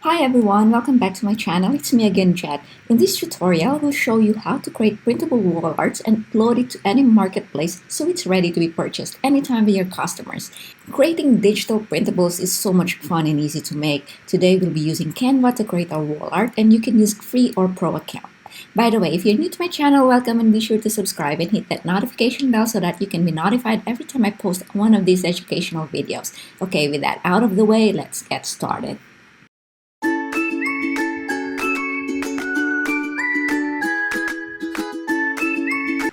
Hi everyone, welcome back to my channel. It's me again, Chad. In this tutorial, I will show you how to create printable wall arts and upload it to any marketplace so it's ready to be purchased anytime by your customers. Creating digital printables is so much fun and easy to make. Today we'll be using Canva to create our wall art, and you can use free or pro account. By the way, if you're new to my channel, welcome, and be sure to subscribe and hit that notification bell so that you can be notified every time I post one of these educational videos. Okay, with that out of the way, let's get started.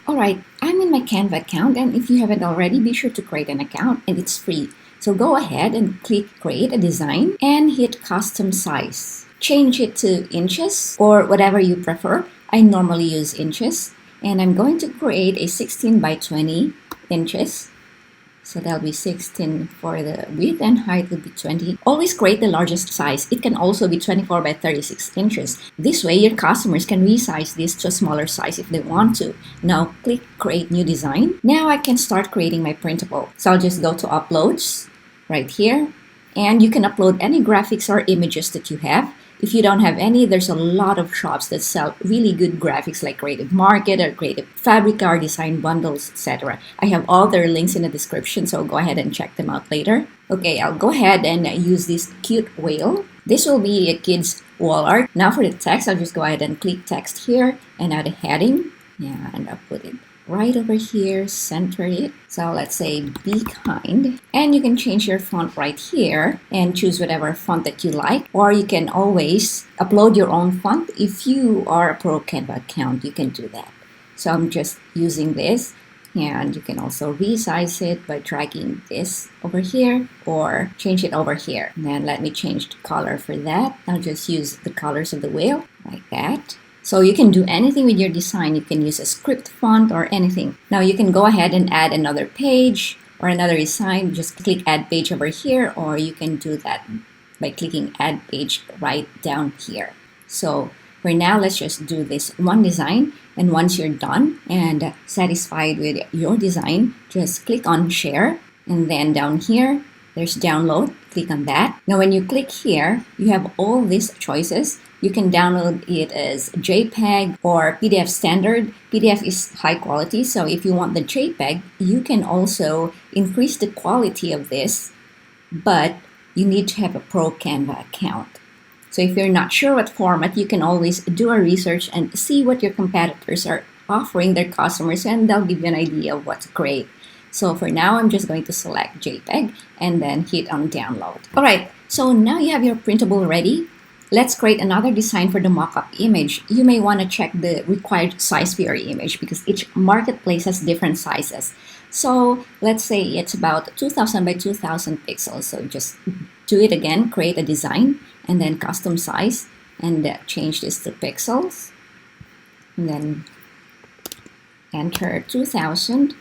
Alright, I'm in my Canva account, and if you haven't already, be sure to create an account, and it's free. So go ahead and click Create a Design and hit Custom Size. Change it to inches or whatever you prefer. I normally use inches, and I'm going to create a 16 by 20 inches. So that'll be 16 for the width, and height will be 20. Always create the largest size. It can also be 24 by 36 inches. This way, your customers can resize this to a smaller size if they want to. Now, click Create New Design. Now I can start creating my printable. So I'll just go to Uploads right here. And you can upload any graphics or images that you have. If you don't have any, there's a lot of shops that sell really good graphics like Creative Market or Creative Fabrica or Design Bundles, etc. I have all their links in the description, so go ahead and check them out later. Okay, I'll go ahead and use this cute whale. This will be a kid's wall art. Now for the text, I'll just go ahead and click text here and add a heading. Yeah, and I'll put it right over here, center it. So let's say Be Kind. And you can change your font right here and choose whatever font that you like. Or you can always upload your own font. If you are a pro Canva account, you can do that. So I'm just using this. And you can also resize it by dragging this over here or change it over here. And then let me change the color for that. I'll just use the colors of the whale like that. So you can do anything with your design. You can use a script font or anything. Now you can go ahead and add another page or another design. Just click Add Page over here, or you can do that by clicking Add Page right down here. So for now, let's just do this one design. And once you're done and satisfied with your design, just click on Share. And then down here, there's Download. Click on that. Now when you click here, you have all these choices. You can download it as JPEG or PDF standard. PDF is high quality, so if you want the JPEG, you can also increase the quality of this, but you need to have a pro Canva account. So if you're not sure what format, you can always do a research and see what your competitors are offering their customers, and they'll give you an idea of what to create. So for now, I'm just going to select JPEG and then hit on download. All right, so now you have your printable ready. Let's create another design for the mockup image. You may want to check the required size for your image because each marketplace has different sizes. So let's say it's about 2000 by 2000 pixels. So just do it again, create a design and then custom size and change this to pixels. And then enter 2000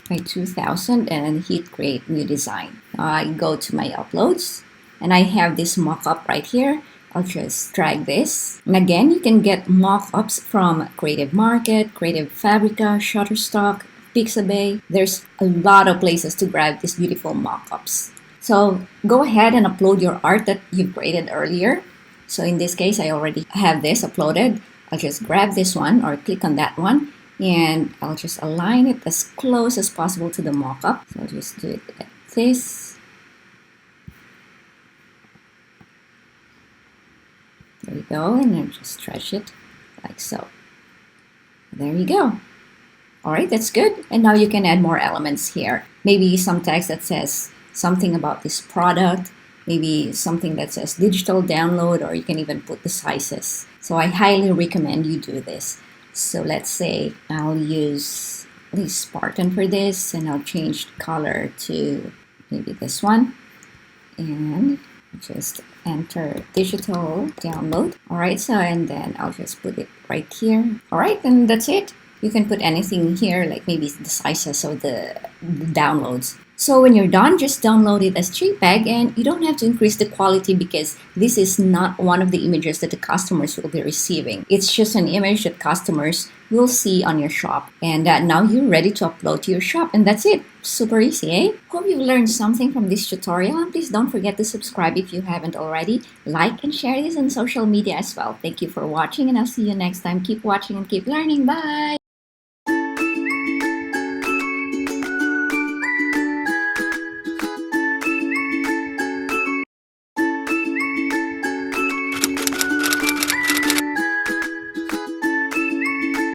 by 2000 and hit create new design. I go to my uploads and I have this mockup right here. I'll just drag this. And again, you can get mock-ups from Creative Market, Creative Fabrica, Shutterstock, Pixabay. There's a lot of places to grab these beautiful mock-ups. So go ahead and upload your art that you created earlier. So in this case, I already have this uploaded. I'll just grab this one or click on that one. And I'll just align it as close as possible to the mock-up. So I'll just do it like this. There you go, and then just stretch it like so. There you go. All right, that's good. And now you can add more elements here. Maybe some text that says something about this product, maybe something that says digital download, or you can even put the sizes. So I highly recommend you do this. So let's say I'll use at least Spartan for this, and I'll change the color to maybe this one. And just enter digital download. All right, so and then I'll just put it right here. All right, and that's it. You can put anything here, like maybe the sizes of the downloads. So when you're done, just download it as JPEG, and you don't have to increase the quality because this is not one of the images that the customers will be receiving. It's just an image that customers will see on your shop. And now you're ready to upload to your shop, and that's it. Super easy, eh? Hope you learned something from this tutorial, and please don't forget to subscribe if you haven't already. Like and share this on social media as well. Thank you for watching, and I'll see you next time. Keep watching and keep learning. Bye!